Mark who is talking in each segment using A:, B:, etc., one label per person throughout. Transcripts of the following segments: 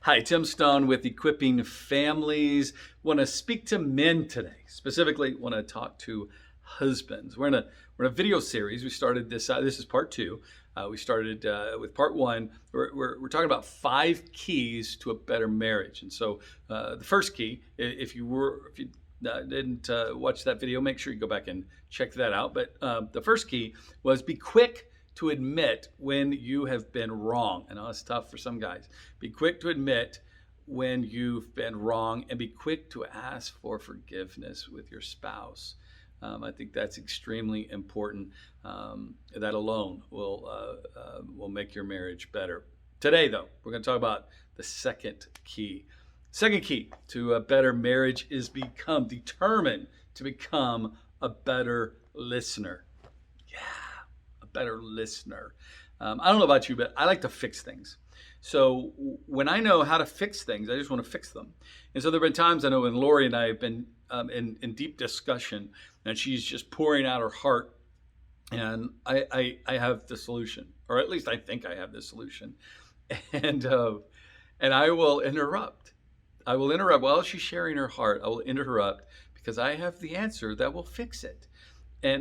A: Hi, Tim Stone with Equipping Families. Want to speak to men today. Specifically, want to talk to husbands. We're in a video series. We started this. This is part two. We started with part one. We're talking about 5 keys to a better marriage. And so the first key, if you didn't watch that video, make sure you go back and check that out. But the first key was be quick to admit when you have been wrong. I know it's tough for some guys. Be quick to admit when you've been wrong and be quick to ask for forgiveness with your spouse. I think that's extremely important. That alone will make your marriage better. Today, though, we're going to talk about the second key. Second key to a better marriage is become determined to become a better listener. Yeah, a better listener. I don't know about you, but I like to fix things. So when I know how to fix things, I just want to fix them. And so there have been times I know when Lori and I have been in deep discussion, and she's just pouring out her heart, and I have the solution, or at least I think I have the solution, and I will interrupt. I will interrupt while she's sharing her heart. I will interrupt because I have the answer that will fix it,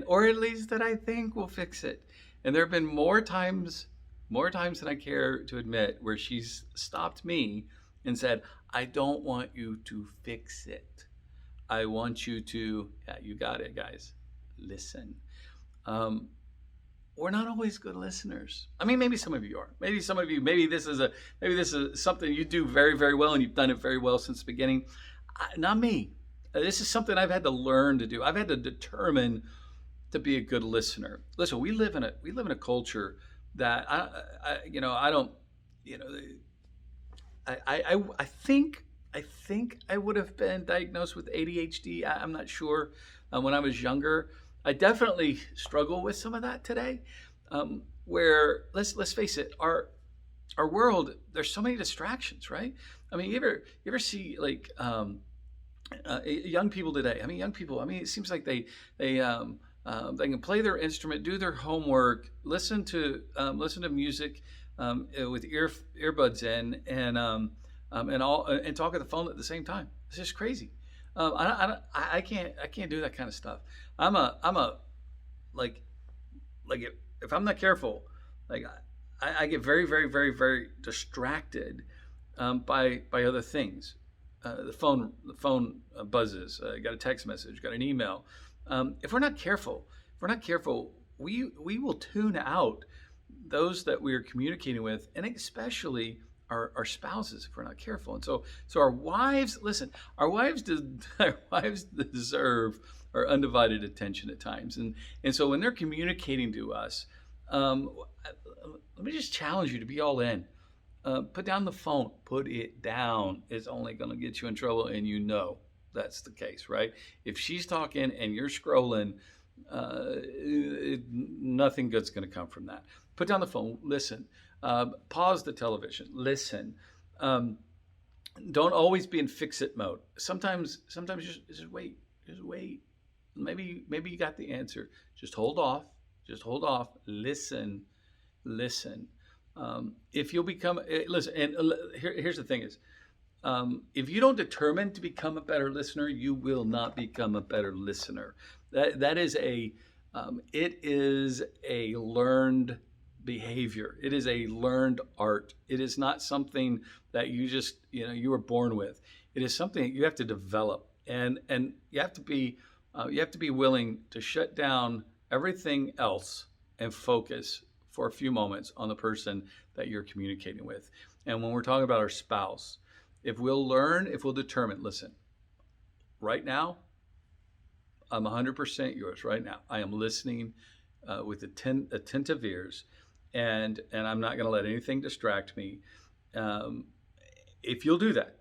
A: or at least that I think will fix it. And there have been more times than I care to admit, where she's stopped me and said, I don't want you to fix it. I want you to, yeah, you got it, guys, listen. We're not always good listeners. I mean, maybe some of you are. Maybe some of you, maybe this is something you do very, very well, and you've done it very well since the beginning. Not me. This is something I've had to learn to do. I've had to determine to be a good listener. Listen, we live in a culture that I think I would have been diagnosed with ADHD. I'm not sure. When I was younger, I definitely struggle with some of that today. Where let's face it, our world, there's so many distractions, right? I mean, you ever see like young people today? I mean, young people. I mean, it seems like they can play their instrument, do their homework, listen to music with earbuds in, and talk on the phone at the same time. It's just crazy. I can't do that kind of stuff. I'm a like if I'm not careful, like I get very, very, very, very distracted by other things. The phone buzzes. Got a text message. Got an email. If we're not careful, we will tune out those that we are communicating with, and especially our spouses if we're not careful. And so our wives, listen, our wives deserve our undivided attention at times. And so when they're communicating to us, let me just challenge you to be all in. Put down the phone. Put it down. It's only going to get you in trouble, and you know that's the case, right? If she's talking and you're scrolling, nothing good's going to come from that. Put down the phone. Listen. Pause the television. Listen. Don't always be in fix-it mode. Sometimes just wait. Just wait. Maybe you got the answer. Just hold off. Listen. If you'll become listen, and here's the thing is, if you don't determine to become a better listener, you will not become a better listener. That is it is a learned behavior. It is a learned art. It is not something that you just you were born with. It is something that you have to develop, and you have to be willing to shut down everything else and focus for a few moments on the person that you're communicating with. And when we're talking about our spouse, if we'll determine, listen, right now, I'm 100% yours right now. I am listening with attentive ears, and I'm not going to let anything distract me. If you'll do that,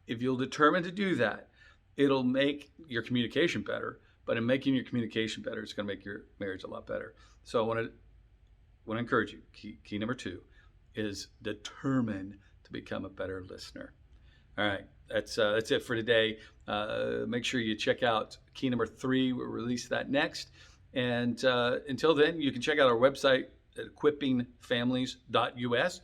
A: if you'll determine to do that, it'll make your communication better. But in making your communication better, it's going to make your marriage a lot better. So I want to encourage you. Key number 2 is determine to become a better listener. All right, that's it for today. Make sure you check out key number 3. We'll release that next. And until then, you can check out our website at equippingfamilies.us,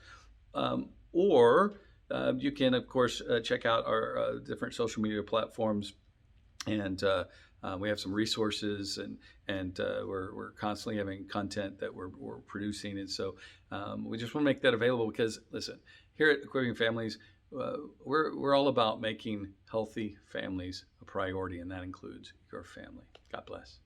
A: or You can, of course, check out our different social media platforms, and we have some resources, and we're constantly having content that we're producing, and so we just want to make that available because, listen, here at Equipping Families, we're all about making healthy families a priority, and that includes your family. God bless.